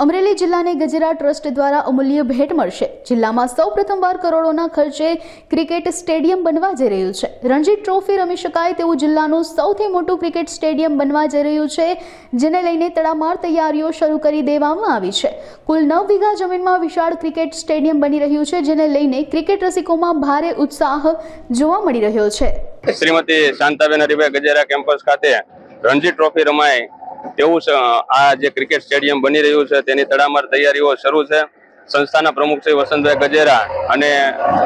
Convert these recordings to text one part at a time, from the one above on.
અમરેલી જિલ્લાને ગજેરા ટ્રસ્ટ દ્વારા અમૂલ્ય ભેટ મળશે। જિલ્લામાં સૌપ્રથમવાર કરોડોના ખર્ચે ક્રિકેટ સ્ટેડિયમ બનવા જઈ રહ્યું છે। રણજી ટ્રોફી રમી શકાય તેવું જિલ્લાનું સૌથી મોટું ક્રિકેટ સ્ટેડિયમ બનવા જઈ રહ્યું છે, જેને લઈને તડામાર તૈયારીઓ શરૂ કરી દેવામાં આવી છે। કુલ 9 વીઘા જમીનમાં વિશાળ ક્રિકેટ સ્ટેડિયમ બની રહ્યું છે, જેને લઈને ક્રિકેટ રસિકોમાં ભારે ઉત્સાહ જોવા મળી રહ્યો છે। શ્રીમતી શાંતાબેન હરિભાઈ ગજેરા કેમ્પસ ખાતે રણજી ટ્રોફી રમાય તેવું આ જે ક્રિકેટ સ્ટેડિયમ બની રહ્યું છે તેની તડામાર તૈયારીઓ શરૂ છે। સંસ્થાના પ્રમુખ શ્રી વસંતભાઈ ગજેરા અને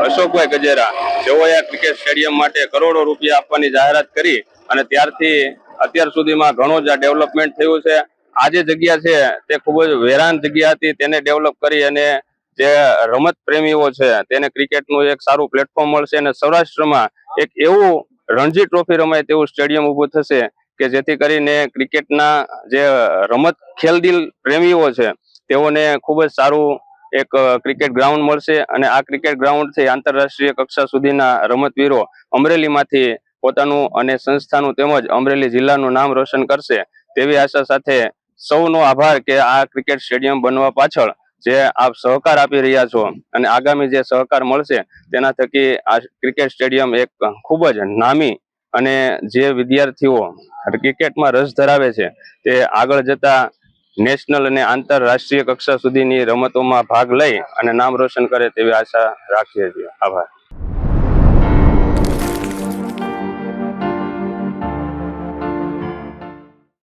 અશોકભાઈ ગજેરા જેઓએ આ ક્રિકેટ સ્ટેડિયમ માટે કરોડો રૂપિયા આપવાની જાહેરાત કરી અને ત્યારથી અત્યાર સુધીમાં ઘણું જ ડેવલપમેન્ટ થયું છે। આ જે જગ્યા છે તે ખૂબ જ વેરાન જગ્યા હતી, તેને ડેવલપ કરી અને જે રમત પ્રેમીઓ છે તેને ક્રિકેટનું એક સારું પ્લેટફોર્મ મળશે અને સૌરાષ્ટ્રમાં એક એવું રણજી ટ્રોફી રમાય તેવું સ્ટેડિયમ ઊભું થશે કે જેથી કરીને ક્રિકેટના જે રમત ખેલદિલ પ્રેમીઓ છે તેઓને ખૂબ જ સારું એક ક્રિકેટ ગ્રાઉન્ડ મળશે અને આ ક્રિકેટ ગ્રાઉન્ડથી આંતરરાષ્ટ્રીય કક્ષા સુધીના રમતવીરો અમરેલીમાંથી પોતાનું અને સંસ્થાનું તેમજ અમરેલી જિલ્લાનું નામ રોશન કરશે તેવી આશા સાથે સૌનો આભાર કે આ ક્રિકેટ સ્ટેડિયમ બનવા પાછળ જે આપ સહકાર આપી રહ્યા છો અને આગામી જે સહકાર મળશે તેના થકી આ ક્રિકેટ સ્ટેડિયમ એક ખૂબ જ નામી અને જે વિદ્યાર્થીઓ ક્રિકેટમાં રસ ધરાવે છે તે આગળ જતા નેશનલ અને આંતરરાષ્ટ્રીય કક્ષા સુધીની રમતોમાં ભાગ લઈ અને નામ રોશન કરે તેવી આશા રાખીએ છીએ। આભાર।